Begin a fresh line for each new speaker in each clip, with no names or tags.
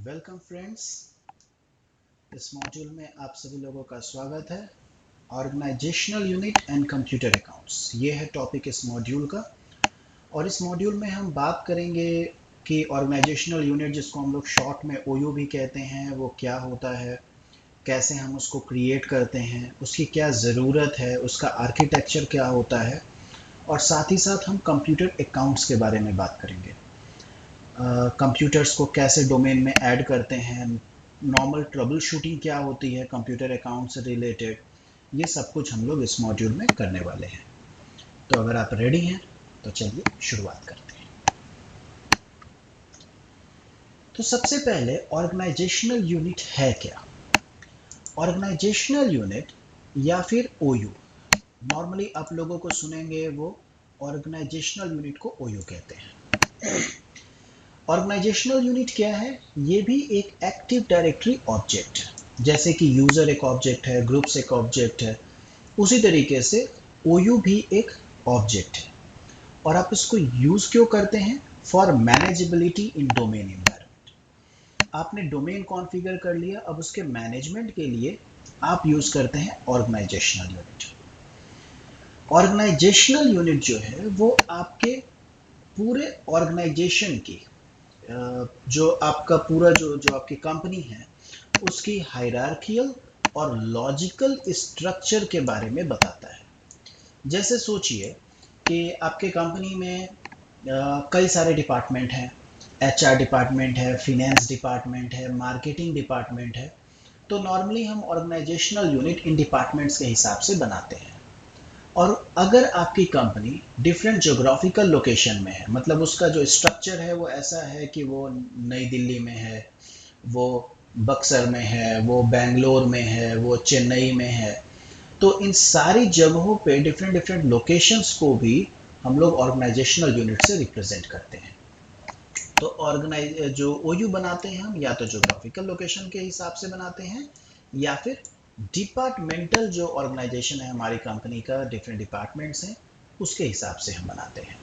Welcome friends. इस module में आप सभी लोगों का स्वागत है। Organizational unit and computer accounts, ये है टॉपिक इस मॉड्यूल का। और इस मॉड्यूल में हम बात करेंगे कि ऑर्गेनाइजेशनल यूनिट, जिसको हम लोग शॉर्ट में ओयू भी कहते हैं, वो क्या होता है, कैसे हम उसको क्रिएट करते हैं, उसकी क्या ज़रूरत है, उसका आर्किटेक्चर क्या होता है, और साथ ही साथ हम कंप्यूटर अकाउंट्स के बारे में बात करेंगे। कंप्यूटर्स को कैसे डोमेन में ऐड करते हैं, नॉर्मल ट्रबल शूटिंग क्या होती है कंप्यूटर अकाउंट से रिलेटेड, ये सब कुछ हम लोग इस मॉड्यूल में करने वाले हैं। तो अगर आप रेडी हैं तो चलिए शुरुआत करते हैं। तो सबसे पहले ऑर्गेनाइजेशनल यूनिट है क्या? ऑर्गेनाइजेशनल यूनिट या फिर ओयू, नॉर्मली आप लोगों को सुनेंगे वो ऑर्गेनाइजेशनल यूनिट को ओयू कहते हैं। ऑर्गेनाइजेशनल यूनिट क्या है? ये भी एक एक्टिव डायरेक्टरी ऑब्जेक्ट है। जैसे कि यूजर एक ऑब्जेक्ट है, ग्रुप्स एक ऑब्जेक्ट है, उसी तरीके से ओयू भी एक ऑब्जेक्ट है। और आप इसको यूज क्यों करते हैं? For manageability in domain environment. आपने डोमेन कॉन्फ़िगर कर लिया, अब उसके मैनेजमेंट के लिए आप यूज करते हैं ऑर्गेनाइजेशनल यूनिट। ऑर्गेनाइजेशनल यूनिट जो है वो आपके पूरे ऑर्गेनाइजेशन की जो आपका पूरा जो जो आपकी कंपनी है उसकी हायरार्कियल और लॉजिकल स्ट्रक्चर के बारे में बताता है। जैसे सोचिए कि आपके कंपनी में कई सारे डिपार्टमेंट हैं। एचआर डिपार्टमेंट है, फिनेंस डिपार्टमेंट है, मार्केटिंग डिपार्टमेंट है। तो नॉर्मली हम ऑर्गेनाइजेशनल यूनिट इन डिपार्टमेंट्स के हिसाब से बनाते हैं। और अगर आपकी कंपनी डिफरेंट जोग्राफिकल लोकेशन में है, मतलब उसका जो स्ट्रक्चर है वो ऐसा है कि वो नई दिल्ली में है, वो बक्सर में है, वो बेंगलोर में है, वो चेन्नई में है, तो इन सारी जगहों पे डिफरेंट डिफरेंट लोकेशंस को भी हम लोग ऑर्गेनाइजेशनल यूनिट से रिप्रेजेंट करते हैं। तो ऑर्गेनाइज जो ओयू बनाते हैं हम, या तो जोग्राफिकल लोकेशन के हिसाब से बनाते हैं, या फिर डिपार्टमेंटल जो ऑर्गेनाइजेशन है हमारी कंपनी का, डिफरेंट डिपार्टमेंट्स हैं, उसके हिसाब से हम बनाते हैं।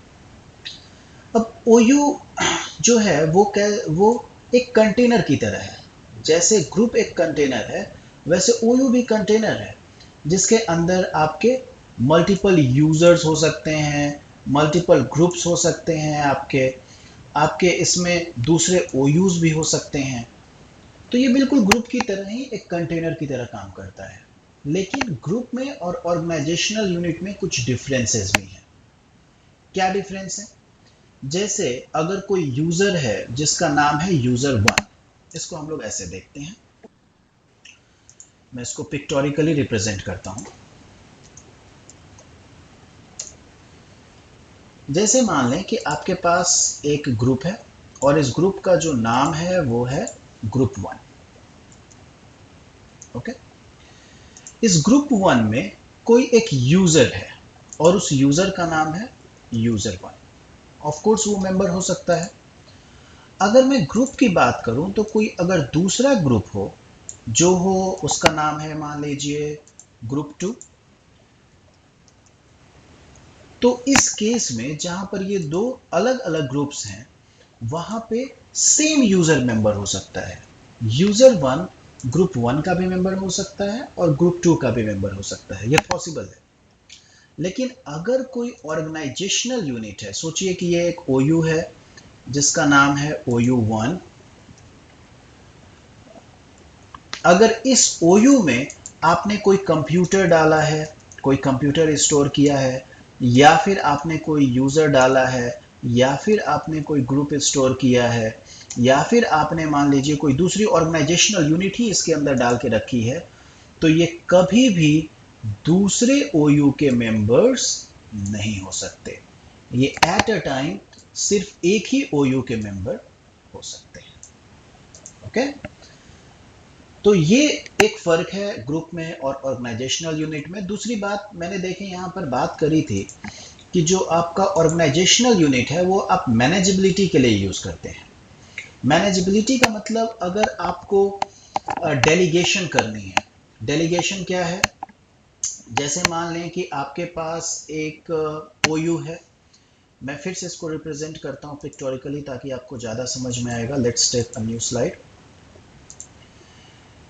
अब ओयू जो है वो एक कंटेनर की तरह है। जैसे ग्रुप एक कंटेनर है, वैसे ओयू भी कंटेनर है, जिसके अंदर आपके मल्टीपल यूजर्स हो सकते हैं, मल्टीपल ग्रुप्स हो सकते हैं, आपके आपके इसमें दूसरे ओयूज भी हो सकते हैं। तो ये बिल्कुल ग्रुप की तरह ही एक कंटेनर की तरह काम करता है। लेकिन ग्रुप में और ऑर्गेनाइजेशनल यूनिट में कुछ डिफरेंसेस भी हैं। क्या डिफरेंस है? जैसे अगर कोई यूजर है जिसका नाम है यूजर वन, इसको हम लोग ऐसे देखते हैं। मैं इसको पिक्टोरिकली रिप्रेजेंट करता हूं। जैसे मान लें कि आपके पास एक ग्रुप है और इस ग्रुप का जो नाम है वो है ग्रुप वन। ओके, इस ग्रुप वन में कोई एक यूजर है और उस यूजर का नाम है यूजर वन। ऑफ कोर्स वो मेंबर हो सकता है। अगर मैं ग्रुप की बात करूं तो कोई अगर दूसरा ग्रुप हो जो हो, उसका नाम है मान लीजिए ग्रुप टू, तो इस केस में जहां पर ये दो अलग अलग ग्रुप्स हैं, वहां पे सेम यूजर मेंबर हो सकता है। यूजर वन ग्रुप वन का भी मेंबर हो सकता है और ग्रुप टू का भी मेंबर हो सकता है, ये पॉसिबल है। लेकिन अगर कोई ऑर्गेनाइजेशनल यूनिट है, सोचिए कि ये एक ओयू है जिसका नाम है ओयू वन। अगर इस ओयू में आपने कोई कंप्यूटर डाला है, कोई कंप्यूटर स्टोर किया है, या फिर आपने कोई यूजर डाला है, या फिर आपने कोई ग्रुप स्टोर किया है, या फिर आपने मान लीजिए कोई दूसरी ऑर्गेनाइजेशनल यूनिट ही इसके अंदर डाल के रखी है, तो ये कभी भी दूसरे ओयू के मेंबर्स नहीं हो सकते। ये एट अ टाइम सिर्फ एक ही ओयू के मेंबर हो सकते हैं। ओके, तो ये एक फर्क है ग्रुप में और ऑर्गेनाइजेशनल यूनिट में। दूसरी बात मैंने देखी यहाँ पर बात करी थी कि जो आपका ऑर्गेनाइजेशनल यूनिट है वो आप मैनेजेबिलिटी के लिए यूज करते हैं। मैनेजेबिलिटी का मतलब अगर आपको डेलीगेशन करनी है। डेलीगेशन क्या है? जैसे मान लें कि आपके पास एक ओयू है। मैं फिर से इसको रिप्रेजेंट करता हूँ पिक्टोरिकली ताकि आपको ज़्यादा समझ में आएगा। Let's take a new slide.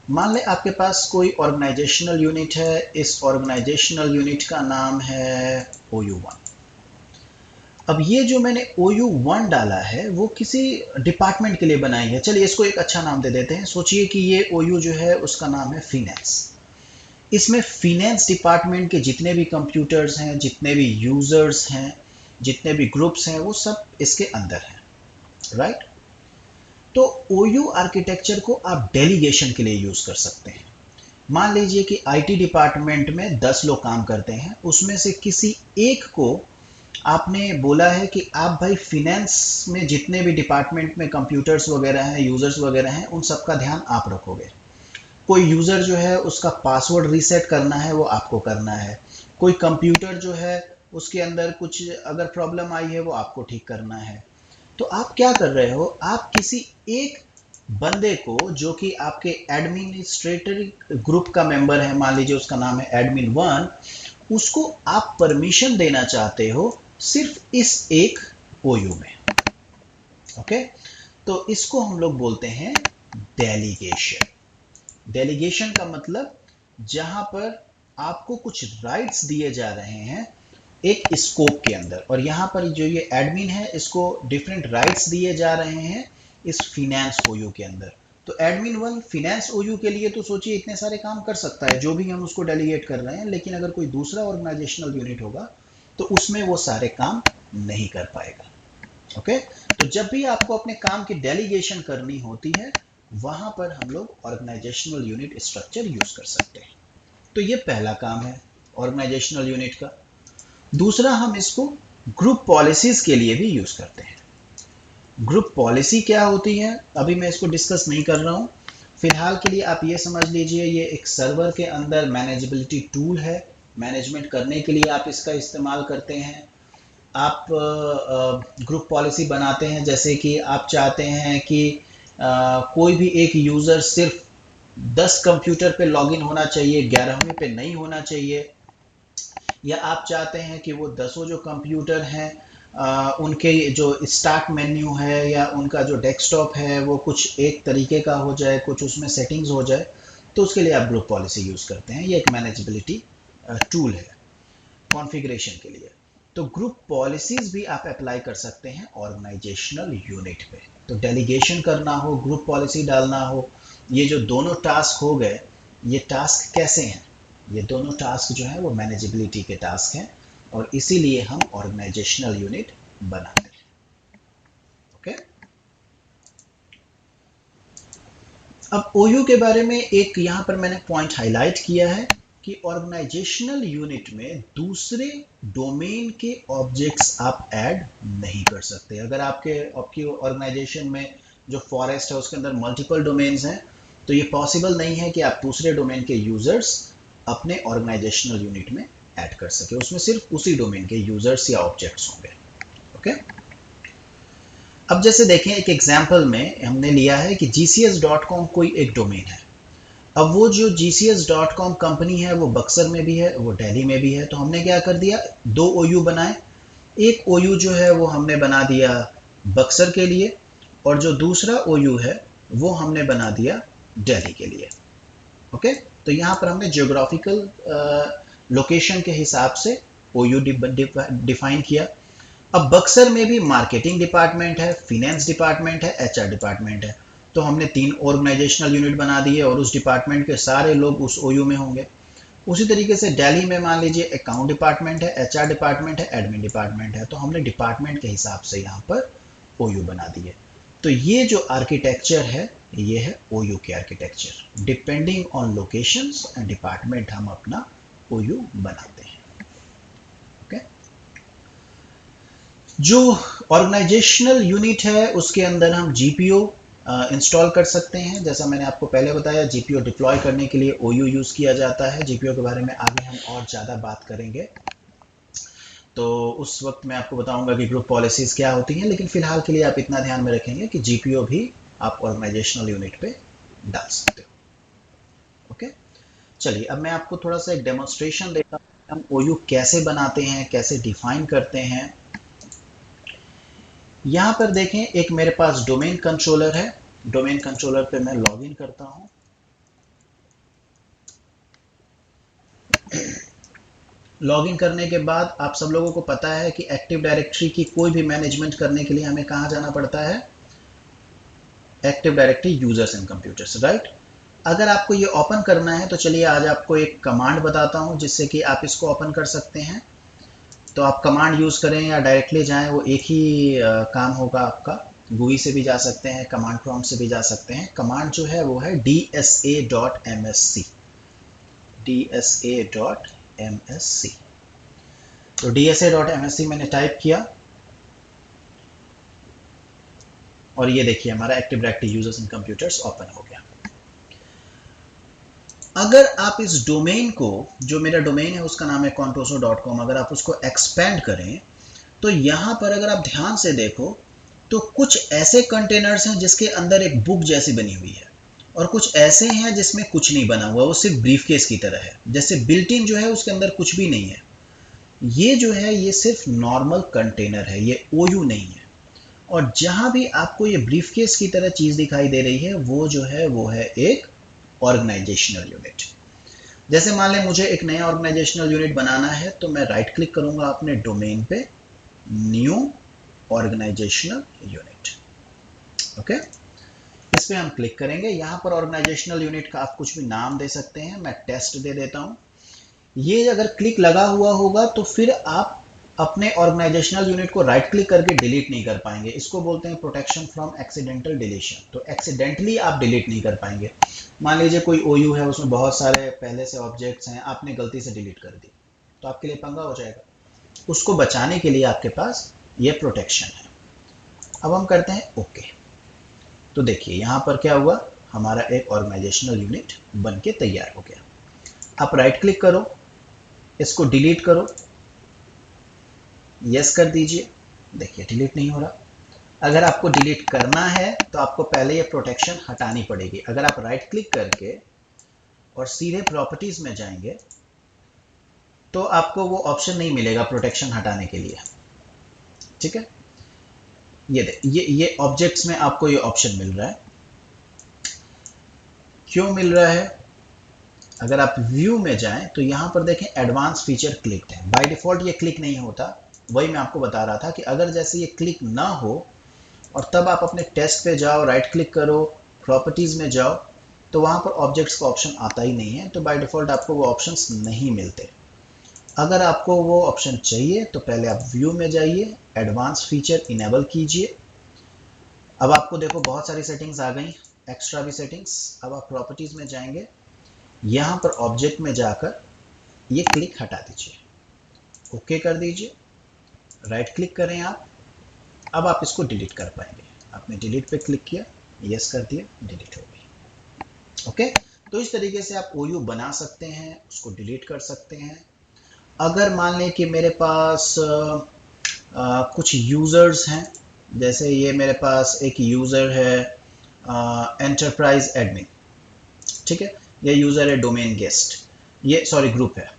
मान लें आपके पास कोई ऑर्गेनाइजेशनल यूनिट है, इस ऑर्गेनाइजेशनल यूनिट का नाम है OU1। अब ये जो मैंने OU1 डाला है वो किसी डिपार्टमेंट के लिए बनाई है। चलिए इसको एक अच्छा नाम दे देते हैं। सोचिए कि ये OU जो है उसका नाम है फिनेंस। इसमें फिनेंस डिपार्टमेंट के जितने भी कंप्यूटर्स हैं, जितने भी यूजर्स हैं, जितने भी ग्रुप्स हैं, वो सब इसके अंदर हैं, राइट। तो OU आर्किटेक्चर को आप डेलीगेशन के लिए यूज कर सकते हैं। मान लीजिए कि IT डिपार्टमेंट में 10 लोग काम करते हैं, उसमें से किसी एक को आपने बोला है कि आप भाई फिनेंस में जितने भी डिपार्टमेंट में कंप्यूटर्स वगैरह हैं, यूजर्स वगैरह हैं, उन सब का ध्यान आप रखोगे। कोई यूजर जो है उसका पासवर्ड रीसेट करना है, वो आपको करना है। कोई कंप्यूटर जो है उसके अंदर कुछ अगर प्रॉब्लम आई है, वो आपको ठीक करना है। तो आप क्या कर रहे हो, आप किसी एक बंदे को जो कि आपके एडमिनिस्ट्रेटर ग्रुप का मेंबर है, मान लीजिए उसका नाम है admin1, उसको आप परमिशन देना चाहते हो सिर्फ इस एक OU में। ओके, तो इसको हम लोग बोलते हैं डेलीगेशन। डेलीगेशन का मतलब जहां पर आपको कुछ राइट्स दिए जा रहे हैं एक स्कोप के अंदर, और यहां पर जो ये एडमिन है इसको डिफरेंट राइट्स दिए जा रहे हैं इस फिनेंस OU के अंदर। तो admin1 फिनेंस OU के लिए तो सोचिए इतने सारे काम कर सकता है जो भी हम उसको डेलीगेट कर रहे हैं, लेकिन अगर कोई दूसरा ऑर्गेनाइजेशनल यूनिट होगा तो उसमें वो सारे काम नहीं कर पाएगा। ओके, तो जब भी आपको अपने काम की डेलीगेशन करनी होती है, वहां पर हम लोग ऑर्गेनाइजेशनल यूनिट स्ट्रक्चर यूज कर सकते हैं। तो ये पहला काम है ऑर्गेनाइजेशनल यूनिट का। दूसरा, हम इसको ग्रुप पॉलिसीज के लिए भी यूज करते हैं। ग्रुप पॉलिसी क्या होती है अभी मैं इसको डिस्कस नहीं कर रहा हूं। फिलहाल के लिए आप ये समझ लीजिए ये एक सर्वर के अंदर मैनेजेबिलिटी टूल है। मैनेजमेंट करने के लिए आप इसका इस्तेमाल करते हैं। आप ग्रुप पॉलिसी बनाते हैं, जैसे कि आप चाहते हैं कि कोई भी एक यूज़र सिर्फ 10 कंप्यूटर पे लॉगिन होना चाहिए, 11वें पे नहीं होना चाहिए। या आप चाहते हैं कि वो 10 जो कंप्यूटर हैं उनके जो स्टार्ट मेन्यू है या उनका जो डेस्कटॉप है वो कुछ एक तरीके का हो जाए, कुछ उसमें सेटिंग्स हो जाए। तो उसके लिए आप ग्रुप पॉलिसी यूज़ करते हैं। ये एक मैनेजेबिलिटी टूल है कॉन्फ़िगरेशन के लिए। तो ग्रुप पॉलिसीज भी आप अप्लाई कर सकते हैं ऑर्गेनाइजेशनल यूनिट पे। तो डेलीगेशन करना हो, ग्रुप पॉलिसी डालना हो, ये जो दोनों टास्क हो गए, ये टास्क कैसे हैं? ये दोनों टास्क जो है वो मैनेजेबिलिटी के टास्क हैं, और इसीलिए हम ऑर्गेनाइजेशनल यूनिट बनाते हैं। ओके, अब OU के बारे में एक यहाँ पर मैंने पॉइंट हाईलाइट किया है कि ऑर्गेनाइजेशनल यूनिट में दूसरे डोमेन के ऑब्जेक्ट्स आप ऐड नहीं कर सकते। अगर आपकी ऑर्गेनाइजेशन में जो फॉरेस्ट है उसके अंदर मल्टीपल डोमेन्स हैं, तो ये पॉसिबल नहीं है कि आप दूसरे डोमेन के यूजर्स अपने ऑर्गेनाइजेशनल यूनिट में ऐड कर सके। उसमें सिर्फ उसी डोमेन के यूजर्स या ऑब्जेक्ट्स होंगे। ओके, अब जैसे देखें एक एग्जाम्पल में हमने लिया है कि gcs.com कोई एक डोमेन है। अब वो जो gcs.com कंपनी है वो बक्सर में भी है, वो दिल्ली में भी है। तो हमने क्या कर दिया, 2 OU बनाए। एक OU जो है वो हमने बना दिया बक्सर के लिए, और जो दूसरा OU है वो हमने बना दिया दिल्ली के लिए। ओके, तो यहाँ पर हमने जियोग्राफिकल लोकेशन के हिसाब से OU डिफाइन किया। अब बक्सर में भी मार्केटिंग डिपार्टमेंट है, फिनेंस डिपार्टमेंट है, HR डिपार्टमेंट है। तो हमने 3 ऑर्गेनाइजेशनल यूनिट बना दिए और उस डिपार्टमेंट के सारे लोग उस OU में होंगे। उसी तरीके से दिल्ली में मान लीजिए अकाउंट डिपार्टमेंट है, HR डिपार्टमेंट है, एडमिन डिपार्टमेंट है। तो हमने डिपार्टमेंट के हिसाब से यहाँ पर OU बना दिए। तो ये जो आर्किटेक्चर है ये है OU के architecture. Depending on locations and department हम अपना OU बनाते हैं। ओके, जो ऑर्गेनाइजेशनल यूनिट है उसके अंदर हम GPO इंस्टॉल कर सकते हैं। जैसा मैंने आपको पहले बताया, GPO डिप्लॉय करने के लिए OU यूज़ किया जाता है। GPO के बारे में आगे हम और ज़्यादा बात करेंगे, तो उस वक्त मैं आपको बताऊंगा कि ग्रुप पॉलिसीज़ क्या होती हैं। लेकिन फ़िलहाल के लिए आप इतना ध्यान में रखेंगे कि GPO भी आप ऑर्गेनाइजेशनल यूनिट पे डाल सकते हो। ओके, चलिए अब मैं आपको थोड़ा सा एक डेमोन्स्ट्रेशन देता हूँ हम OU कैसे बनाते हैं, कैसे डिफाइन करते हैं। यहाँ पर देखें एक मेरे पास डोमेन कंट्रोलर है। डोमेन कंट्रोलर पे मैं लॉगिन करता हूँ। लॉगिन करने के बाद आप सब लोगों को पता है कि एक्टिव डायरेक्टरी की कोई भी मैनेजमेंट करने के लिए हमें कहाँ जाना पड़ता है, active directory users and computers, right. अगर आपको ये ओपन करना है तो चलिए आज आपको एक कमांड बताता हूँ जिससे कि आप इसको ओपन कर सकते हैं। तो आप कमांड यूज़ करें या डायरेक्टली जाएं, वो एक ही काम होगा आपका। GUI से भी जा सकते हैं, कमांड प्रॉम्प्ट से भी जा सकते हैं। कमांड जो है वो है dsa.msc, dsa.msc। तो dsa.msc मैंने टाइप किया और ये देखिए हमारा active directory users and computers open हो गया। अगर आप इस डोमेन को, जो मेरा डोमेन है उसका नाम है contoso.com, अगर आप उसको एक्सपेंड करें तो यहाँ पर अगर आप ध्यान से देखो तो कुछ ऐसे कंटेनर्स हैं जिसके अंदर एक बुक जैसी बनी हुई है और कुछ ऐसे हैं जिसमें कुछ नहीं बना हुआ, वो सिर्फ ब्रीफकेस की तरह है। जैसे बिल्ट इन जो है उसके अंदर कुछ भी नहीं है। ये जो है ये सिर्फ नॉर्मल कंटेनर है, ये OU नहीं है। और जहाँ भी आपको ये ब्रीफकेस की तरह चीज़ दिखाई दे रही है वो जो है वो है एक ऑर्गेनाइजेशनल यूनिट। जैसे मान लें मुझे एक नया ऑर्गेनाइजेशनल यूनिट बनाना है तो मैं राइट क्लिक करूंगा अपने डोमेन पे, न्यू ऑर्गेनाइजेशनल यूनिट, ओके। इस पे हम क्लिक करेंगे। यहाँ पर ऑर्गेनाइजेशनल यूनिट का आप कुछ भी नाम दे सकते हैं, मैं टेस्ट दे देता हूँ। ये अगर क्लिक लगा हुआ होगा तो फिर आप अपने ऑर्गेनाइजेशनल यूनिट को राइट क्लिक करके डिलीट नहीं कर पाएंगे। इसको बोलते हैं प्रोटेक्शन फ्रॉम एक्सीडेंटल डिलीशन। तो एक्सीडेंटली आप डिलीट नहीं कर पाएंगे। मान लीजिए कोई OU है, उसमें बहुत सारे पहले से ऑब्जेक्ट्स हैं, आपने गलती से डिलीट कर दी तो आपके लिए पंगा हो जाएगा। उसको बचाने के लिए आपके पास ये प्रोटेक्शन है। अब हम करते हैं ओके। तो देखिए यहाँ पर क्या हुआ, हमारा एक ऑर्गेनाइजेशनल यूनिट बन के तैयार हो गया। आप राइट क्लिक करो, इसको डिलीट करो, यस कर दीजिए, देखिए डिलीट नहीं हो रहा। अगर आपको डिलीट करना है तो आपको पहले ये प्रोटेक्शन हटानी पड़ेगी। अगर आप राइट क्लिक करके और सीधे प्रॉपर्टीज में जाएंगे तो आपको वो ऑप्शन नहीं मिलेगा प्रोटेक्शन हटाने के लिए, ठीक है। ये ऑब्जेक्ट्स में आपको ये ऑप्शन मिल रहा है। क्यों मिल रहा है? अगर आप व्यू में जाएं तो यहां पर देखें एडवांस फीचर क्लिक है। बाय डिफॉल्ट ये क्लिक नहीं होता, वही मैं आपको बता रहा था कि अगर जैसे ये क्लिक ना हो और तब आप अपने टेस्ट पे जाओ, राइट क्लिक करो, प्रॉपर्टीज में जाओ, तो वहां पर ऑब्जेक्ट्स का ऑप्शन आता ही नहीं है। तो बाय डिफॉल्ट आपको वो ऑप्शंस नहीं मिलते। अगर आपको वो ऑप्शन चाहिए तो पहले आप व्यू में जाइए, एडवांस फीचर इनेबल कीजिए। अब आपको देखो बहुत सारी सेटिंग्स आ गई, एक्स्ट्रा भी सेटिंग्स। अब आप प्रॉपर्टीज में जाएंगे, यहां पर ऑब्जेक्ट में जाकर ये क्लिक हटा दीजिए, ओके कर दीजिए, राइट क्लिक करें आप। अब आप इसको डिलीट कर पाएंगे। आपने डिलीट पे क्लिक किया, यस कर दिया, डिलीट हो गई, ओके। तो इस तरीके से आप OU बना सकते हैं, उसको डिलीट कर सकते हैं। अगर मान लें कि मेरे पास कुछ यूजर्स हैं, जैसे ये मेरे पास एक यूजर है एंटरप्राइज एडमिन, ठीक है, ये यूजर है डोमेन गेस्ट, ये सॉरी ग्रुप है।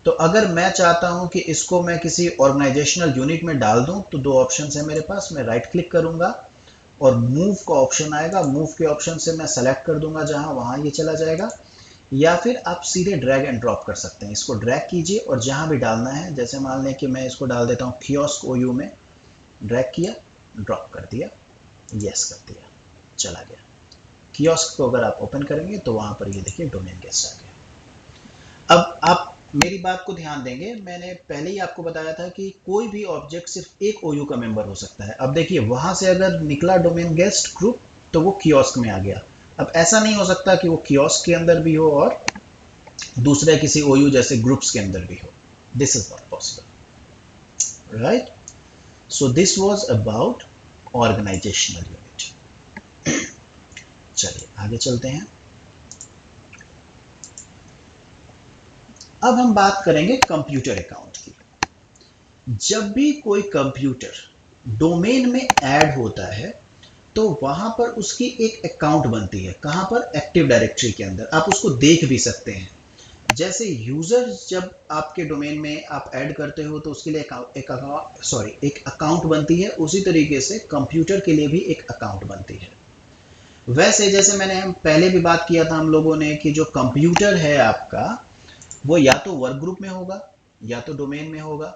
तो अगर मैं चाहता हूं कि इसको मैं किसी ऑर्गेनाइजेशनल यूनिट में डाल दूं तो दो ऑप्शन है मेरे पास। मैं राइट क्लिक करूंगा और मूव का ऑप्शन आएगा, मूव के ऑप्शन से मैं सेलेक्ट कर दूंगा जहां, वहां ये चला जाएगा। या फिर आप सीधे ड्रैग एंड ड्रॉप कर सकते हैं। इसको ड्रैग कीजिए और जहां भी डालना है, जैसे मान लें कि मैं इसको डाल देता हूं कियोस्क OU में, ड्रैग किया, ड्रॉप कर दिया, यस कर दिया, चला गया। कियोस्क को अगर आप ओपन करेंगे तो वहां पर ये देखिए डोमेन गेस्ट आ गया। अब आप मेरी बात को ध्यान देंगे, मैंने पहले ही आपको बताया था कि कोई भी ऑब्जेक्ट सिर्फ एक OU का मेंबर हो सकता है। अब देखिए वहां से अगर निकला डोमेन गेस्ट ग्रुप तो वो कियोस्क में आ गया। अब ऐसा नहीं हो सकता कि वो कियोस्क के अंदर भी हो और दूसरे किसी OU जैसे ग्रुप्स के अंदर भी हो। This is not possible, right. So this was about organizational unit. चलिए आगे चलते हैं। अब हम बात करेंगे कंप्यूटर अकाउंट की। जब भी कोई कंप्यूटर डोमेन में ऐड होता है तो वहां पर उसकी एक अकाउंट बनती है। कहां पर? एक्टिव डायरेक्टरी के अंदर। आप उसको देख भी सकते हैं। जैसे यूजर जब आपके डोमेन में आप ऐड करते हो तो उसके लिए एक अकाउंट बनती है, उसी तरीके से कंप्यूटर के लिए भी एक अकाउंट बनती है। वैसे जैसे मैंने हम पहले भी बात किया था हम लोगों ने कि जो कंप्यूटर है आपका, वो या तो वर्क ग्रुप में होगा या तो डोमेन में होगा,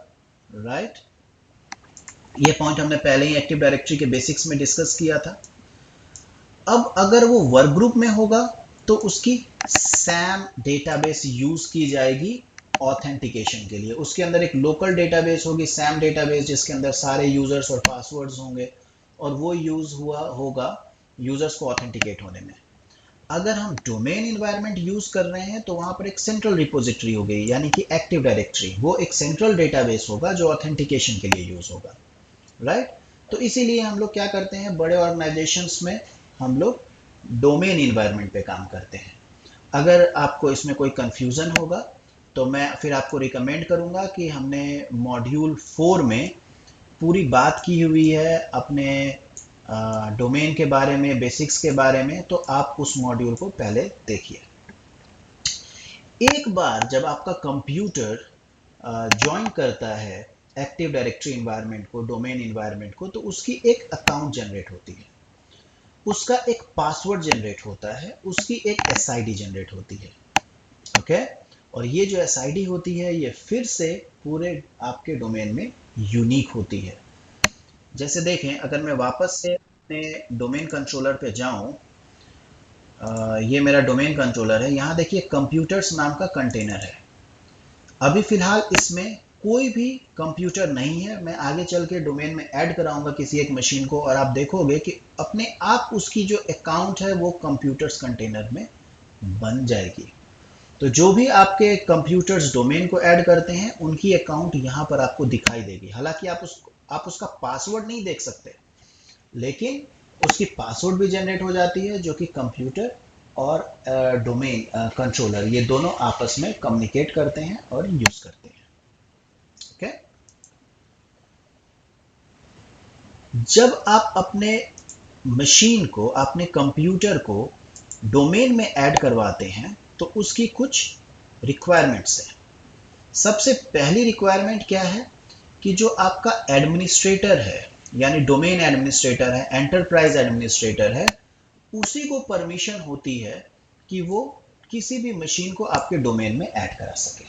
राइट। ये पॉइंट हमने पहले ही एक्टिव डायरेक्टरी के बेसिक्स में डिस्कस किया था। अब अगर वो वर्क ग्रुप में होगा तो उसकी सैम डेटाबेस यूज की जाएगी ऑथेंटिकेशन के लिए। उसके अंदर एक लोकल डेटाबेस होगी, सैम डेटाबेस, जिसके अंदर सारे यूजर्स और पासवर्ड्स होंगे, और वो यूज हुआ होगा यूजर्स को ऑथेंटिकेट होने में। अगर हम डोमेन इन्वायरमेंट यूज कर रहे हैं तो वहां पर एक सेंट्रल रिपोजिटरी हो गई, यानी कि एक्टिव डायरेक्टरी, वो एक सेंट्रल डेटाबेस होगा जो ऑथेंटिकेशन के लिए यूज होगा, राइट। तो इसीलिए हम लोग क्या करते हैं, बड़े ऑर्गेनाइजेशंस में हम लोग डोमेन इन्वायरमेंट पे काम करते हैं। अगर आपको इसमें कोई कंफ्यूजन होगा तो मैं फिर आपको रिकमेंड करूंगा कि हमने मॉड्यूल 4 में पूरी बात की हुई है अपने डोमेन के बारे में, बेसिक्स के बारे में, तो आप उस मॉड्यूल को पहले देखिए। एक बार जब आपका कंप्यूटर ज्वाइन करता है एक्टिव डायरेक्टरी इन्वायरमेंट को, डोमेन इन्वायरमेंट को, तो उसकी एक अकाउंट जनरेट होती है, उसका एक पासवर्ड जनरेट होता है, उसकी एक एसआईडी जनरेट होती है, ओके। और ये जो एसआईडी होती है ये फिर से पूरे आपके डोमेन में यूनिक होती है। जैसे देखें, अगर मैं वापस से अपने डोमेन कंट्रोलर पे जाऊं, ये मेरा डोमेन कंट्रोलर है, यहाँ देखिए कंप्यूटर्स नाम का कंटेनर है। अभी फिलहाल इसमें कोई भी कंप्यूटर नहीं है, मैं आगे चल के डोमेन में ऐड कराऊंगा किसी एक मशीन को, और आप देखोगे कि अपने आप उसकी जो अकाउंट है वो कंप्यूटर्स कंटेनर में बन जाएगी। तो जो भी आपके कंप्यूटर्स डोमेन को ऐड करते हैं उनकी अकाउंट यहाँ पर आपको दिखाई देगी। हालांकि आप उसका पासवर्ड नहीं देख सकते, लेकिन उसकी पासवर्ड भी जनरेट हो जाती है, जो कि कंप्यूटर और डोमेन कंट्रोलर ये दोनों आपस में कम्युनिकेट करते हैं और यूज करते हैं, ओके। जब आप अपने मशीन को, अपने कंप्यूटर को डोमेन में ऐड करवाते हैं तो उसकी कुछ रिक्वायरमेंट्स हैं। सबसे पहली रिक्वायरमेंट क्या है कि जो आपका एडमिनिस्ट्रेटर है, यानी डोमेन एडमिनिस्ट्रेटर है, एंटरप्राइज एडमिनिस्ट्रेटर है, उसी को परमिशन होती है कि वो किसी भी मशीन को आपके डोमेन में ऐड करा सके,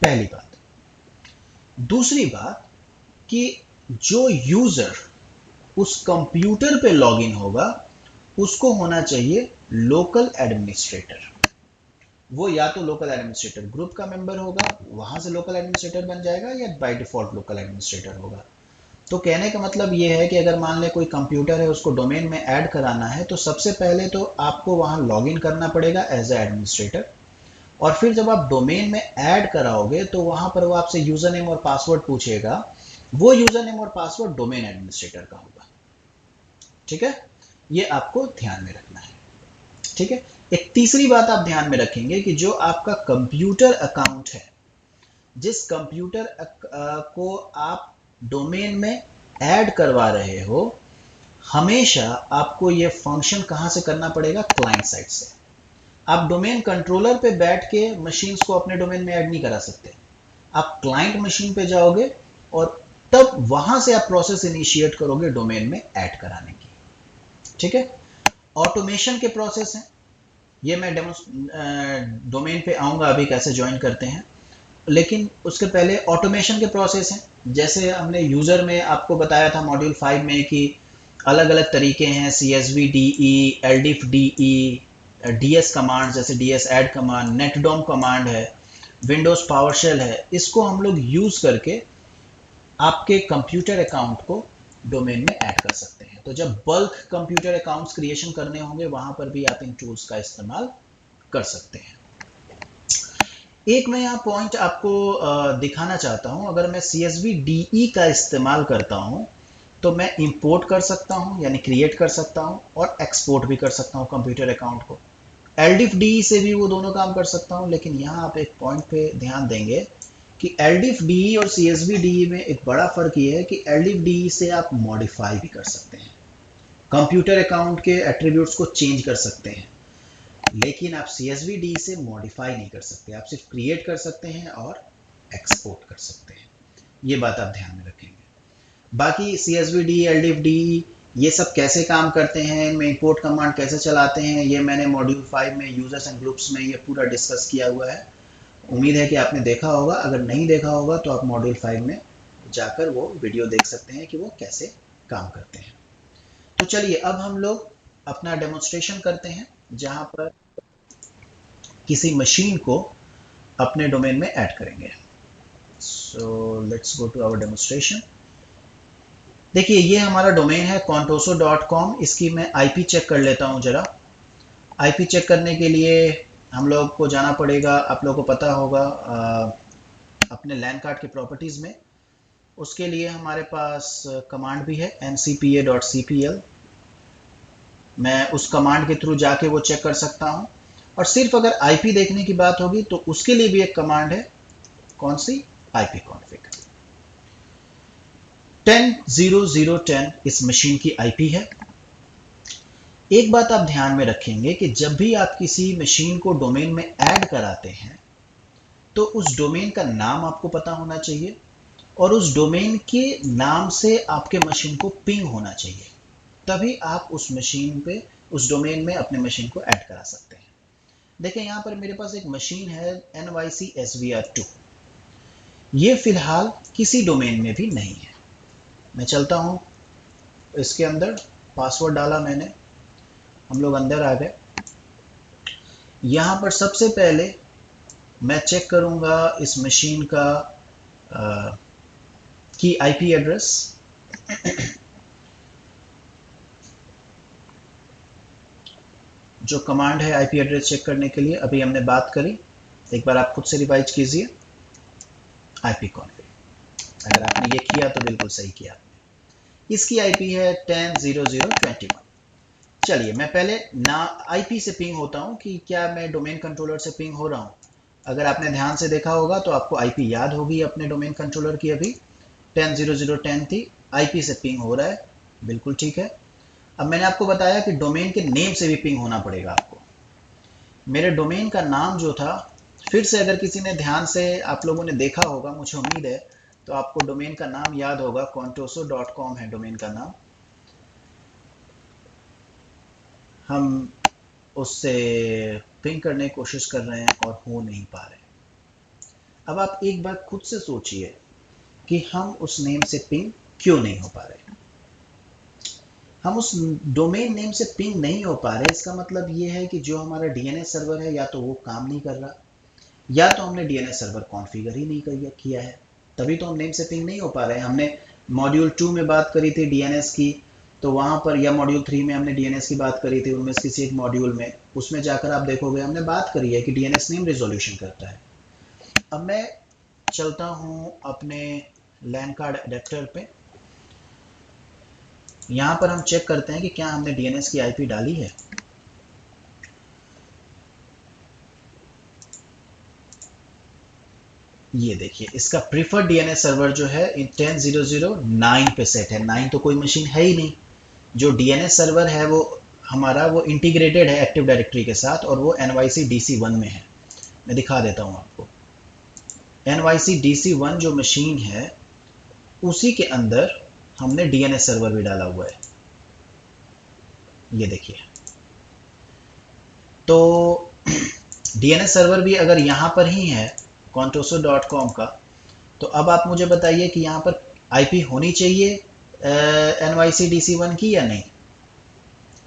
पहली बात। दूसरी बात कि जो यूजर उस कंप्यूटर पे लॉगिन होगा उसको होना चाहिए लोकल एडमिनिस्ट्रेटर। वो या तो लोकल एडमिनिस्ट्रेटर ग्रुप का मेंबर होगा, वहां से लोकल एडमिनिस्ट्रेटर बन जाएगा, या बाय डिफॉल्ट लोकल एडमिनिस्ट्रेटर होगा। तो कहने का मतलब ये है कि अगर मान ले कोई कंप्यूटर है, उसको डोमेन में ऐड कराना है, तो सबसे पहले तो आपको वहां लॉगिन करना पड़ेगा एज ए एडमिनिस्ट्रेटर, और फिर जब आप डोमेन में ऐड कराओगे तो वहां पर वो आपसे यूजर नेम और पासवर्ड पूछेगा। वो यूजर नेम और पासवर्ड डोमेन एडमिनिस्ट्रेटर का होगा, ठीक है। ये आपको ध्यान में रखना है, ठीक है। एक तीसरी बात आप ध्यान में रखेंगे कि जो आपका कंप्यूटर अकाउंट है, जिस कंप्यूटर को आप डोमेन में ऐड करवा रहे हो, हमेशा आपको ये फंक्शन कहां से करना पड़ेगा, क्लाइंट साइड से। आप डोमेन कंट्रोलर पे बैठ के मशीन्स को अपने डोमेन में ऐड नहीं करा सकते। आप क्लाइंट मशीन पे जाओगे और तब वहां से आप प्रोसेस इनिशिएट करोगे डोमेन में ऐड कराने की, ठीक है। ऑटोमेशन के प्रोसेस हैं, ये मैं डोमेन पे आऊंगा अभी कैसे ज्वाइन करते हैं, लेकिन उसके पहले ऑटोमेशन के प्रोसेस हैं। जैसे हमने यूजर में आपको बताया था मॉड्यूल 5 में कि अलग अलग तरीके हैं, CSV DE, LDIF DE, DS command, जैसे DS ऐड कमांड, नेटडोम कमांड है, विंडोज पावरशेल है। इसको हम लोग यूज करके आपके कंप्यूटर अकाउंट को डोमेन में ऐड कर सकते हैं। तो जब बल्क कंप्यूटर अकाउंट्स क्रिएशन करने होंगे वहां पर भी आप इन टूल्स का इस्तेमाल कर सकते हैं। एक मैं यहाँ पॉइंट आपको दिखाना चाहता हूँ, अगर मैं CSV DE का इस्तेमाल करता हूँ तो मैं इंपोर्ट कर सकता हूँ, यानी क्रिएट कर सकता हूँ, और एक्सपोर्ट भी कर सकता हूँ कंप्यूटर अकाउंट को। LDIF DE से भी वो दोनों काम कर सकता हूँ, लेकिन यहाँ आप एक पॉइंट पे ध्यान देंगे कि LDIF DE और CSV DE में एक बड़ा फर्क ये है कि LDIF DE से आप मॉडिफाई भी कर सकते हैं, कंप्यूटर अकाउंट के एट्रीब्यूट्स को चेंज कर सकते हैं, लेकिन आप CSV DE से मॉडिफाई नहीं कर सकते। आप सिर्फ क्रिएट कर सकते हैं और एक्सपोर्ट कर सकते हैं। ये बात आप ध्यान में रखेंगे। बाकी CSV DE, LDIF DE ये सब कैसे काम करते हैं, इनमें इंपोर्ट कमांड कैसे चलाते हैं, ये मैंने मॉड्यूल 5 में यूजर्स एंड ग्रुप्स में ये पूरा डिस्कस किया हुआ है। उम्मीद है कि आपने देखा होगा, अगर नहीं देखा होगा तो आप मॉड्यूल 5 में जाकर वो वीडियो देख सकते हैं कि वो कैसे काम करते हैं। तो चलिए अब हम लोग अपना डेमोन्स्ट्रेशन करते हैं, जहां पर किसी मशीन को अपने डोमेन में ऐड करेंगे। So let's go to our demonstration. देखिए ये हमारा डोमेन है contoso.com। इसकी मैं आईपी चेक कर लेता हूँ जरा। आईपी चेक करने के लिए हम लोग को जाना पड़ेगा, आप लोगों को पता होगा, अपने लैन कार्ड के प्रॉपर्टीज़ में। उसके लिए हमारे पास कमांड भी है ncpa.cpl। मैं उस कमांड के थ्रू जाके वो चेक कर सकता हूँ। और सिर्फ अगर आईपी देखने की बात होगी तो उसके लिए भी एक कमांड है, कौन सी, ipconfig। 10.0.0.10 इस मशीन की आईपी है। एक बात आप ध्यान में रखेंगे कि जब भी आप किसी मशीन को डोमेन में ऐड कराते हैं तो उस डोमेन का नाम आपको पता होना चाहिए और उस डोमेन के नाम से आपके मशीन को पिंग होना चाहिए, तभी आप उस मशीन पे, उस डोमेन में अपने मशीन को ऐड करा सकते हैं। देखें यहाँ पर मेरे पास एक मशीन है nycsvr2। ये फिलहाल किसी डोमेन में भी नहीं है। मैं चलता हूँ इसके अंदर, पासवर्ड डाला मैंने, हम लोग अंदर आ गए। यहाँ पर सबसे पहले मैं चेक करूँगा इस मशीन का की आईपी एड्रेस। जो कमांड है आईपी एड्रेस चेक करने के लिए अभी हमने बात करी, एक बार आप खुद से रिवाइज कीजिए, ipconfig। अगर आपने ये किया तो बिल्कुल सही किया आपने। इसकी आईपी है 10.0.0.21। चलिए मैं पहले ना आईपी से पिंग होता हूँ कि क्या मैं डोमेन कंट्रोलर से पिंग हो रहा हूँ। अगर आपने ध्यान से देखा होगा तो आपको आईपी याद होगी अपने डोमेन कंट्रोलर की। अभी 10.0.0.10 थी, आईपी से पिंग हो रहा है, बिल्कुल ठीक है। अब मैंने आपको बताया कि डोमेन के नेम से भी पिंग होना पड़ेगा आपको। मेरे डोमेन का नाम जो था, फिर से अगर किसी ने ध्यान से, आप लोगों ने देखा होगा, मुझे उम्मीद है, तो आपको डोमेन का नाम याद होगा, contoso.com है डोमेन का नाम। हम उससे पिंग करने की कोशिश कर रहे हैं और हो नहीं पा रहे। अब आप एक बार खुद से सोचिए कि हम उस नेम से पिंग क्यों नहीं हो पा रहे। हम उस डोमेन नेम से पिंग नहीं हो पा रहे, इसका मतलब ये है कि जो हमारा डीएनएस सर्वर है या तो वो काम नहीं कर रहा, या तो हमने डीएनएस सर्वर कॉन्फ़िगर ही नहीं किया है, तभी तो हम नेम से पिंग नहीं हो पा रहे हैं। हमने मॉड्यूल 2 में बात करी थी डीएनएस की, तो वहाँ पर, या मॉड्यूल 3 में हमने डीएनएस की बात करी थी, उनमें से किसी एक मॉड्यूल में, उसमें जाकर आप देखोगे हमने बात करी है कि डीएनएस नेम रिजोल्यूशन करता है। अब मैं चलता हूँ अपने लैन कार्ड अडेप्टर पे। यहाँ पर हम चेक करते हैं कि क्या हमने डीएनएस की आईपी डाली है। ये देखिए इसका प्रीफर्ड डीएनएस सर्वर जो है 10.0.0.9 पे सेट है। 9 तो कोई मशीन है ही नहीं। जो डीएनएस सर्वर है वो हमारा, वो इंटीग्रेटेड है एक्टिव डायरेक्टरी के साथ, और वो nycdc1 में है। मैं दिखा देता हूँ आपको। nycdc1 जो मशीन है उसी के अंदर हमने डीएनएस सर्वर भी डाला हुआ है, ये देखिए। तो डीएनएस सर्वर भी अगर यहाँ पर ही है contoso.com का, तो अब आप मुझे बताइए कि यहाँ पर आईपी होनी चाहिए nycdc1 की या नहीं।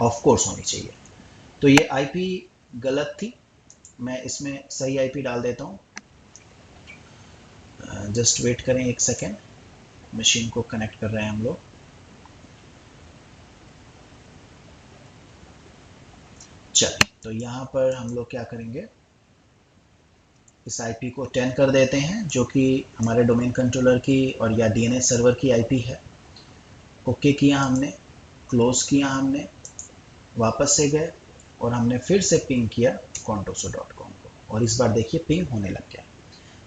ऑफ कोर्स होनी चाहिए। तो ये आईपी गलत थी, मैं इसमें सही आईपी डाल देता हूँ। जस्ट वेट करें एक सेकेंड, मशीन को कनेक्ट कर रहे हैं हम लोग। चलिए तो यहाँ पर हम लोग क्या करेंगे, इस आईपी को 10 कर देते हैं, जो कि हमारे डोमेन कंट्रोलर की और या डीएनएस सर्वर की आईपी है। ओके किया हमने, क्लोज किया हमने, वापस से गए और हमने फिर से पिंग किया contoso.com को, और इस बार देखिए पिंग होने लग गया।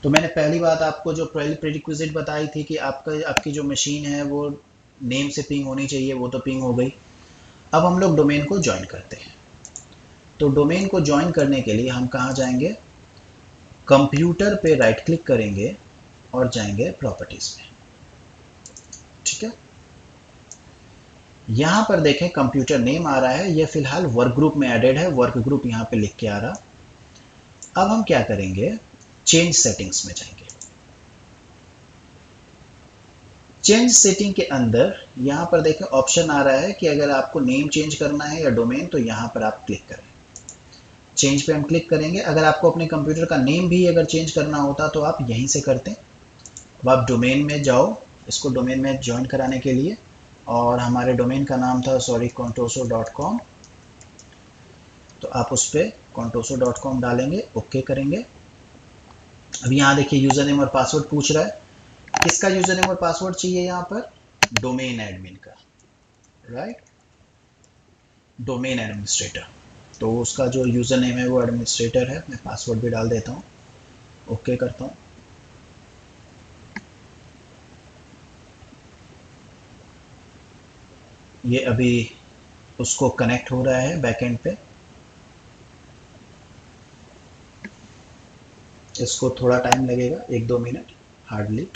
तो मैंने पहली बात आपको जो प्रीरिक्विजिट बताई थी कि आपकी जो मशीन है वो नेम से पिंग होनी चाहिए, वो तो पिंग हो गई। अब हम लोग डोमेन को ज्वाइन करते हैं। तो डोमेन को ज्वाइन करने के लिए हम कहाँ जाएंगे, कंप्यूटर पे राइट क्लिक करेंगे और जाएंगे प्रॉपर्टीज में, ठीक है। यहाँ पर देखें कंप्यूटर नेम आ रहा है, यह फिलहाल वर्क ग्रुप में एडेड है, वर्क ग्रुप यहाँ पे लिख के आ रहा। अब हम क्या करेंगे, चेंज सेटिंग्स में जाएंगे। चेंज सेटिंग के अंदर यहाँ पर देखें ऑप्शन आ रहा है कि अगर आपको नेम चेंज करना है या डोमेन, तो यहाँ पर आप क्लिक करें। चेंज पे हम क्लिक करेंगे। अगर आपको अपने कंप्यूटर का नेम भी अगर चेंज करना होता तो आप यहीं से करते। अब आप डोमेन में जाओ, इसको डोमेन में ज्वाइन कराने के लिए, और हमारे डोमेन का नाम था contoso.com, तो आप उस पर contoso.com डालेंगे, ओके करेंगे। अब यहाँ देखिए यूज़र नेम और पासवर्ड पूछ रहा है। किसका यूज़र नेम और पासवर्ड चाहिए यहाँ पर? डोमेन एडमिन का, राइट, डोमेन एडमिनिस्ट्रेटर। तो उसका जो यूज़र नेम है वो एडमिनिस्ट्रेटर है। मैं पासवर्ड भी डाल देता हूँ, ओके करता हूँ। ये अभी उसको कनेक्ट हो रहा है बैकएंड पे। इसको थोड़ा टाइम लगेगा, 1-2 मिनट हार्डली।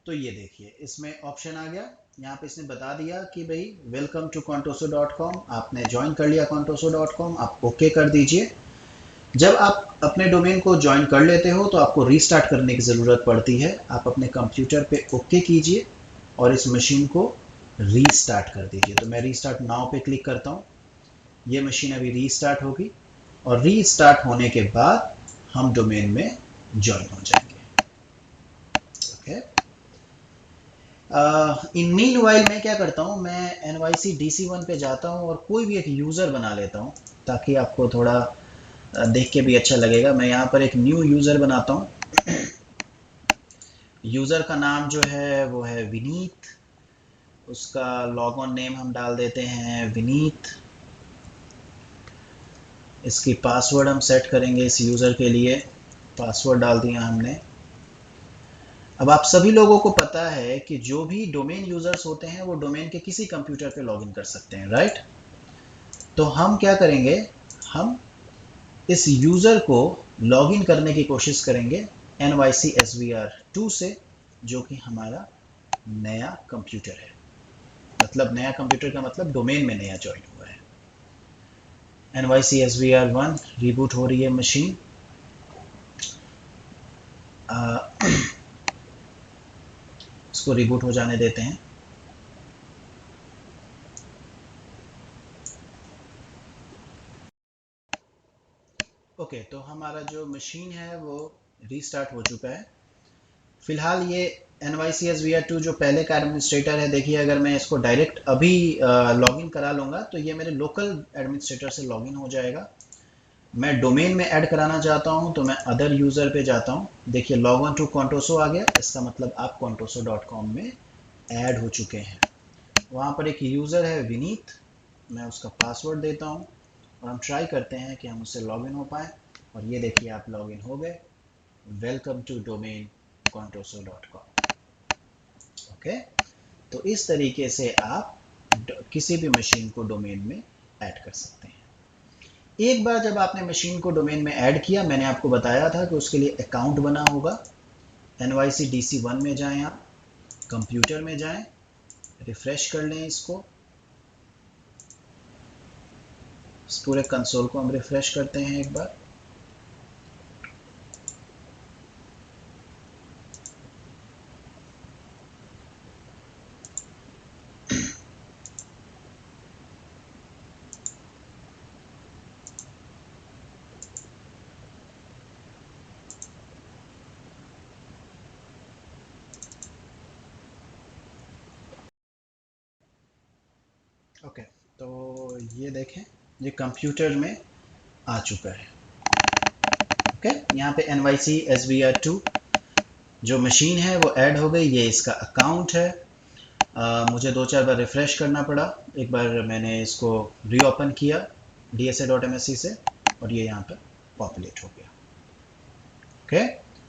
तो ये देखिए इसमें ऑप्शन आ गया। यहाँ पे इसने बता दिया कि भाई वेलकम टू contoso.com, आपने ज्वाइन कर लिया contoso.com, आप ओके कर दीजिए। जब आप अपने डोमेन को ज्वाइन कर लेते हो तो आपको रीस्टार्ट करने की ज़रूरत पड़ती है। आप अपने कंप्यूटर पे ओके कीजिए और इस मशीन को रीस्टार्ट कर दीजिए। तो मैं रीस्टार्ट नाउ पे क्लिक करता हूँ। ये मशीन अभी रीस्टार्ट होगी और रीस्टार्ट होने के बाद हम डोमेन में ज्वाइन हो जाएंगे। ओके, इन मीन वाइल मैं क्या करता हूँ, मैं NYC DC1 पे जाता हूँ और कोई भी एक यूज़र बना लेता हूँ, ताकि आपको थोड़ा देख के भी अच्छा लगेगा। मैं यहाँ पर एक न्यू यूज़र बनाता हूँ। यूज़र का नाम जो है वो है विनीत। उसका लॉग ऑन नेम हम डाल देते हैं विनीत। इसकी पासवर्ड हम सेट करेंगे इस यूज़र के लिए। पासवर्ड डाल दिया हमने। अब आप सभी लोगों को पता है कि जो भी डोमेन यूज़र्स होते हैं वो डोमेन के किसी कंप्यूटर पे लॉगिन कर सकते हैं, राइट। तो हम क्या करेंगे, हम इस यूज़र को लॉगिन करने की कोशिश करेंगे NYC SVR2 से, जो कि हमारा नया कंप्यूटर है। मतलब नया कंप्यूटर का मतलब डोमेन में नया ज्वाइन हुआ है। NYC SVR1 रिबूट हो रही है मशीन। इसको रिबूट हो जाने देते हैं। ओके, तो हमारा जो मशीन है वो रीस्टार्ट हो चुका है। फिलहाल ये NYC SVR2 जो पहले का एडमिनिस्ट्रेटर है, देखिए अगर मैं इसको डायरेक्ट अभी लॉगिन करा लूँगा तो ये मेरे लोकल एडमिनिस्ट्रेटर से लॉगिन हो जाएगा। मैं डोमेन में ऐड कराना चाहता हूँ तो मैं अदर यूज़र पे जाता हूँ। देखिए लॉग ऑन टू Contoso आ गया, इसका मतलब आप contoso.com में ऐड हो चुके हैं। वहाँ पर एक यूज़र है विनीत, मैं उसका पासवर्ड देता हूँ और हम ट्राई करते हैं कि हम उससे लॉगिन हो पाए। और ये देखिए आप लॉगिन हो गए। Welcome to domain contoso.com। Okay, तो इस तरीके से आप किसी भी मशीन को डोमेन में ऐड कर सकते हैं। एक बार जब आपने मशीन को डोमेन में ऐड किया, मैंने आपको बताया था कि उसके लिए अकाउंट बना होगा। NYC DC1 में जाएं, आप कंप्यूटर में जाएं, रिफ्रेश कर लें इसको। इस पूरे कंसोल को हम रिफ्रेश करते हैं एक बार। ओके, तो ये देखें ये कंप्यूटर में आ चुका है। ओके, यहाँ पे NYC SVR2 जो मशीन है वो ऐड हो गई। ये इसका अकाउंट है। मुझे 2-4 बार रिफ़्रेश करना पड़ा। एक बार मैंने इसको रीओपन किया dsa.msc से और ये यहाँ पर पॉपुलेट हो गया। ओके,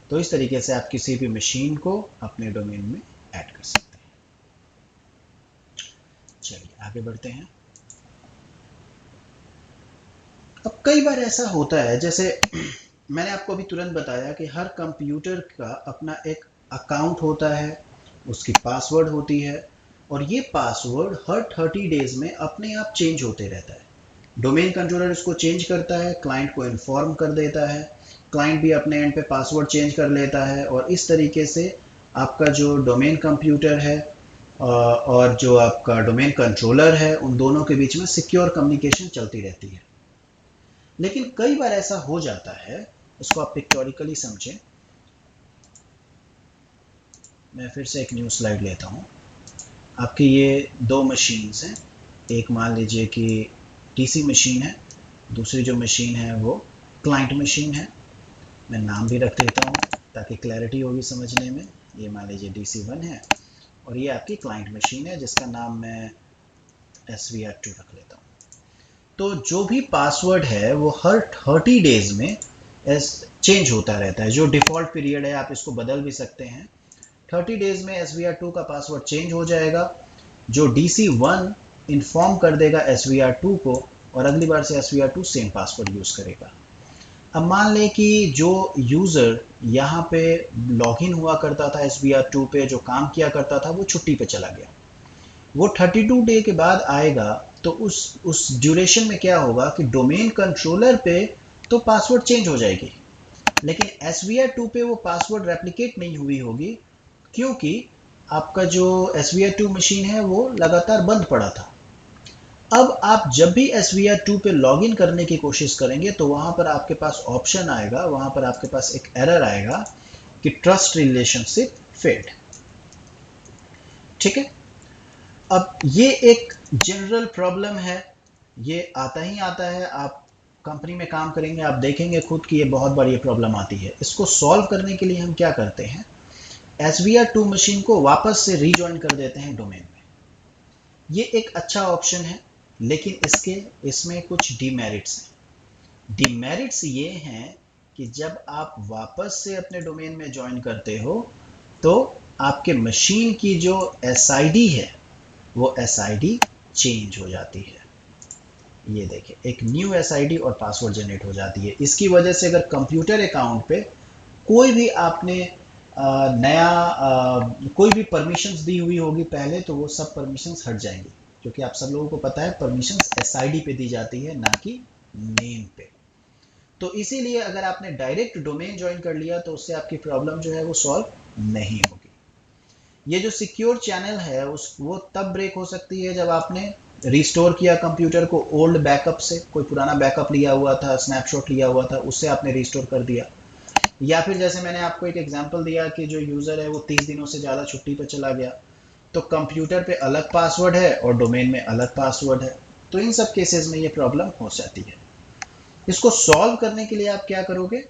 तो इस तरीके से आप किसी भी मशीन को अपने डोमेन में ऐड कर सकते हैं। चलिए आगे बढ़ते हैं। अब कई बार ऐसा होता है, जैसे मैंने आपको अभी तुरंत बताया कि हर कंप्यूटर का अपना एक अकाउंट होता है, उसकी पासवर्ड होती है, और ये पासवर्ड हर 30 डेज में अपने आप चेंज होते रहता है। डोमेन कंट्रोलर इसको चेंज करता है, क्लाइंट को इन्फॉर्म कर देता है, क्लाइंट भी अपने एंड पे पासवर्ड चेंज कर लेता है, और इस तरीके से आपका जो डोमेन कंप्यूटर है और जो आपका डोमेन कंट्रोलर है, उन दोनों के बीच में सिक्योर कम्युनिकेशन चलती रहती है। लेकिन कई बार ऐसा हो जाता है, इसको आप पिक्टोरिकली समझें। मैं फिर से एक न्यू स्लाइड लेता हूँ। आपकी ये दो मशीन्स हैं, एक मान लीजिए कि डीसी मशीन है, दूसरी जो मशीन है वो क्लाइंट मशीन है। मैं नाम भी रख देता हूँ ताकि क्लैरिटी होगी समझने में। ये मान लीजिए DC1 है और ये आपकी क्लाइंट मशीन है जिसका नाम मैं SVR2 रख लेता हूँ। तो जो भी पासवर्ड है वो हर 30 डेज में चेंज होता रहता है। जो डिफ़ॉल्ट पीरियड है आप इसको बदल भी सकते हैं। 30 डेज में SVR2 का पासवर्ड चेंज हो जाएगा, जो DC1 इन्फॉर्म कर देगा SVR2 को, और अगली बार से SVR2 सेम पासवर्ड यूज़ करेगा। अब मान लें कि जो यूज़र यहाँ पे लॉगिन हुआ करता था SVR2 पे, जो काम किया करता था, वो छुट्टी पे चला गया। वो 32 डे के बाद आएगा, तो उस ड्यूरेशन में क्या होगा कि डोमेन कंट्रोलर पे तो पासवर्ड चेंज हो जाएगी, लेकिन SVR2 पे वो पासवर्ड रेप्लिकेट नहीं हुई होगी, क्योंकि आपका जो SVR2 मशीन है वो लगातार बंद पड़ा था। अब आप जब भी SVR2 पे लॉगिन करने की कोशिश करेंगे तो वहां पर आपके पास ऑप्शन आएगा, वहां पर आपके पास एक एरर आएगा कि ट्रस्ट रिलेशनशिप फेल्ड। ठीक है, अब ये एक जनरल प्रॉब्लम है, ये आता ही आता है। आप कंपनी में काम करेंगे, आप देखेंगे खुद कि ये बहुत बार ये प्रॉब्लम आती है। इसको सॉल्व करने के लिए हम क्या करते हैं, SVR2 मशीन को वापस से रीजॉइन कर देते हैं डोमेन में। ये एक अच्छा ऑप्शन है, लेकिन इसमें कुछ डीमेरिट्स हैं। डीमेरिट्स ये हैं कि जब आप वापस से अपने डोमेन में ज्वाइन करते हो तो आपके मशीन की जो SID है वो SID चेंज हो जाती है। ये देखिए, एक न्यू SID और पासवर्ड जनरेट हो जाती है। इसकी वजह से अगर कंप्यूटर अकाउंट पे कोई भी आपने कोई भी परमिशंस दी हुई होगी पहले, तो वो सब परमिशंस हट जाएंगी, क्योंकि आप सब लोगों को पता है परमिशंस SID पे दी जाती है, ना कि नेम पे। तो इसीलिए अगर आपने डायरेक्ट डोमेन ज्वाइन कर लिया तो उससे आपकी प्रॉब्लम जो है वो सॉल्व नहीं होगी। ये जो सिक्योर चैनल है वो तब ब्रेक हो सकती है जब आपने रिस्टोर किया कंप्यूटर को ओल्ड बैकअप से, कोई पुराना बैकअप लिया हुआ था, स्नैपशॉट लिया हुआ था, उससे आपने रिस्टोर कर दिया। या फिर जैसे मैंने आपको एक एग्जांपल दिया कि जो यूज़र है वो 30 दिनों से ज़्यादा छुट्टी पर चला गया, तो कंप्यूटर पे अलग पासवर्ड है और डोमेन में अलग पासवर्ड है। तो इन सब केसेस में ये प्रॉब्लम हो जाती है। इसको सॉल्व करने के लिए आप क्या करोगे,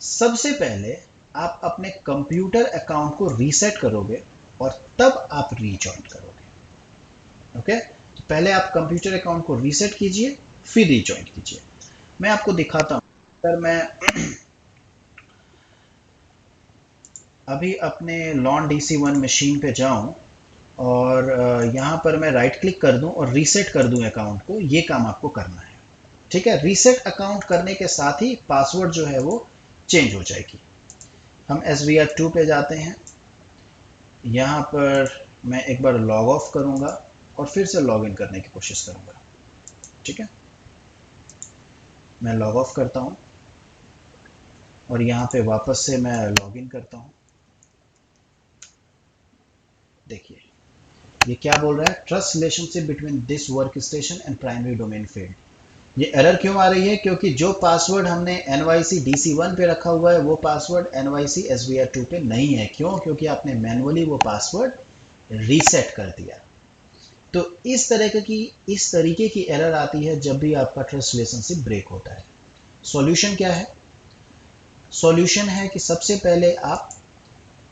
सबसे पहले आप अपने कंप्यूटर अकाउंट को रीसेट करोगे और तब आप रीजॉइन करोगे। ओके, तो पहले आप कंप्यूटर अकाउंट को रीसेट कीजिए, फिर रीजॉइन कीजिए। मैं आपको दिखाता हूँ। अगर मैं अभी अपने लॉन DC1 मशीन पे जाऊं और यहाँ पर मैं राइट क्लिक कर दूं और रीसेट कर दूं अकाउंट को, ये काम आपको करना है। ठीक है, रीसेट अकाउंट करने के साथ ही पासवर्ड जो है वो चेंज हो जाएगी। हम SVR2 पे जाते हैं, यहाँ पर मैं एक बार लॉग ऑफ करूँगा और फिर से लॉग इन करने की कोशिश करूँगा। ठीक है, मैं लॉग ऑफ करता हूँ और यहाँ पे वापस से मैं लॉग इन करता हूँ। देखिए ये क्या बोल रहा है, trust relationship between this work station and primary domain field. ये एरर क्यों आ रही है, क्योंकि जो पासवर्ड हमने NYC DC1 पे रखा हुआ है वो पासवर्ड NYC SVR2 पे नहीं है। क्यों, क्योंकि आपने मैनुअली वो पासवर्ड रीसेट कर दिया। तो इस तरीके की एरर आती है जब भी आपका ट्रस्ट रिलेशनशिप ब्रेक होता है। सॉल्यूशन क्या है, सॉल्यूशन है कि सबसे पहले आप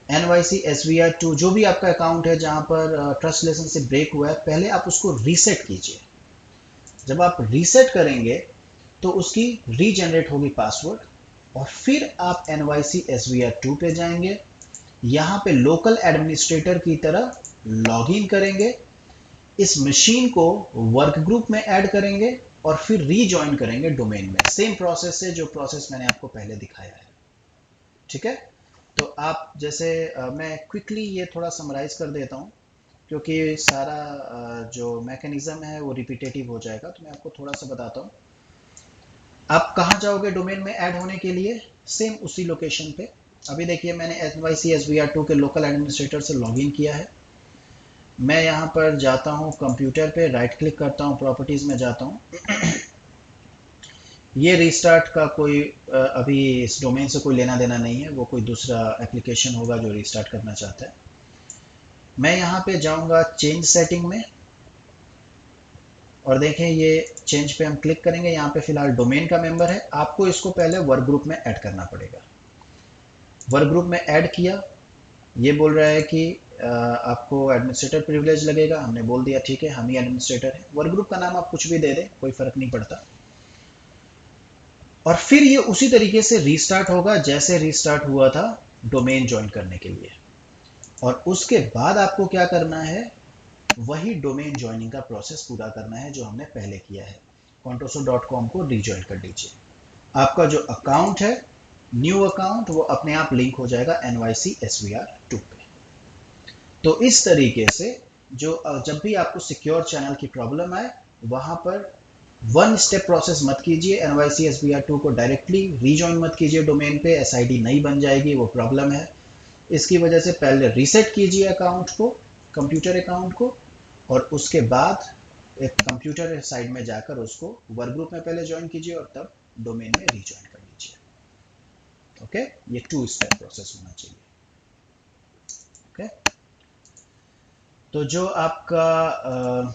NYC SVR2 जो भी आपका अकाउंट है जहां पर ट्रस्ट रिलेशनशिप ब्रेक हुआ है, पहले आप उसको रीसेट कीजिए। जब आप रीसेट करेंगे तो उसकी रीजनरेट होगी पासवर्ड, और फिर आप NYC SVR2 पे जाएंगे, यहाँ पे लोकल एडमिनिस्ट्रेटर की तरह लॉगिन करेंगे, इस मशीन को वर्क ग्रुप में ऐड करेंगे और फिर रीजॉइन करेंगे डोमेन में, सेम प्रोसेस से जो प्रोसेस मैंने आपको पहले दिखाया है। ठीक है, तो आप जैसे मैं क्विकली ये थोड़ा समराइज कर देता हूँ, क्योंकि सारा जो मैकेनिज्म है वो रिपीटेटिव हो जाएगा, तो मैं आपको थोड़ा सा बताता हूँ। आप कहाँ जाओगे डोमेन में ऐड होने के लिए? सेम उसी लोकेशन पे। अभी देखिए मैंने NYC SVR2 के लोकल एडमिनिस्ट्रेटर से लॉगिन किया है। मैं यहाँ पर जाता हूँ कंप्यूटर पे, राइट क्लिक करता हूँ, प्रॉपर्टीज़ में जाता हूँ। ये रीस्टार्ट का कोई अभी इस डोमेन से कोई लेना देना नहीं है, वो कोई दूसरा एप्लीकेशन होगा जो रीस्टार्ट करना चाहता है। मैं यहाँ पे जाऊँगा चेंज सेटिंग में, और देखें ये चेंज पे हम क्लिक करेंगे। यहाँ पे फिलहाल डोमेन का मेंबर है, आपको इसको पहले वर्क ग्रुप में ऐड करना पड़ेगा। वर्क ग्रुप में ऐड किया, ये बोल रहा है कि आपको एडमिनिस्ट्रेटर प्रिविलेज लगेगा। हमने बोल दिया ठीक है, हम ही एडमिनिस्ट्रेटर हैं। वर्क ग्रुप का नाम आप कुछ भी दे दें, कोई फर्क नहीं पड़ता। और फिर ये उसी तरीके से रीस्टार्ट होगा जैसे रीस्टार्ट हुआ था डोमेन ज्वाइन करने के लिए। और उसके बाद आपको क्या करना है, वही डोमेन ज्वाइनिंग का प्रोसेस पूरा करना है जो हमने पहले किया है। contoso.com को रीज्वाइन कर लीजिए। आपका जो अकाउंट है, न्यू अकाउंट, वो अपने आप लिंक हो जाएगा NYC SVR2 पे। तो इस तरीके से जो जब भी आपको सिक्योर चैनल की प्रॉब्लम आए, वहां पर वन स्टेप प्रोसेस मत कीजिए। NYC SVR2 को डायरेक्टली रीजॉइन मत कीजिए डोमेन पे, SID नहीं बन जाएगी, वो प्रॉब्लम है। इसकी वजह से पहले रीसेट कीजिए अकाउंट को, कंप्यूटर अकाउंट को, और उसके बाद एक कंप्यूटर साइड में जाकर उसको वर्क ग्रुप में पहले ज्वाइन कीजिए और तब डोमेन में रीजॉइन कर लीजिए। ओके, ये 2 स्टेप प्रोसेस होना चाहिए। ओके, तो जो आपका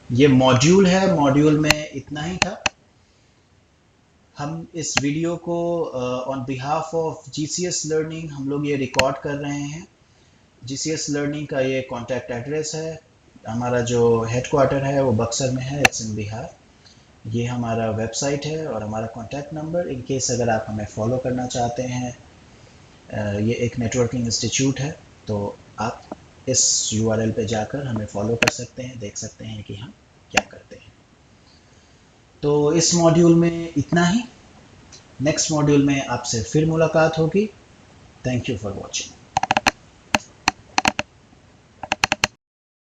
ये मॉड्यूल है, मॉड्यूल में इतना ही था। हम इस वीडियो को on behalf of GCS learning हम लोग ये रिकॉर्ड कर रहे हैं। GCS लर्निंग का ये कॉन्टैक्ट एड्रेस है। हमारा जो हेडक्वार्टर है वो बक्सर में है, इट्स इन बिहार। ये हमारा वेबसाइट है और हमारा कॉन्टैक्ट नंबर, इन केस अगर आप हमें फॉलो करना चाहते हैं। ये एक नेटवर्किंग इंस्टीट्यूट है, तो आप इस URL पे जाकर हमें फॉलो कर सकते हैं, देख सकते हैं कि हम क्या करते हैं। तो इस मॉड्यूल में इतना ही। नेक्स्ट मॉड्यूल में आपसे फिर मुलाकात होगी। Thank you for watching.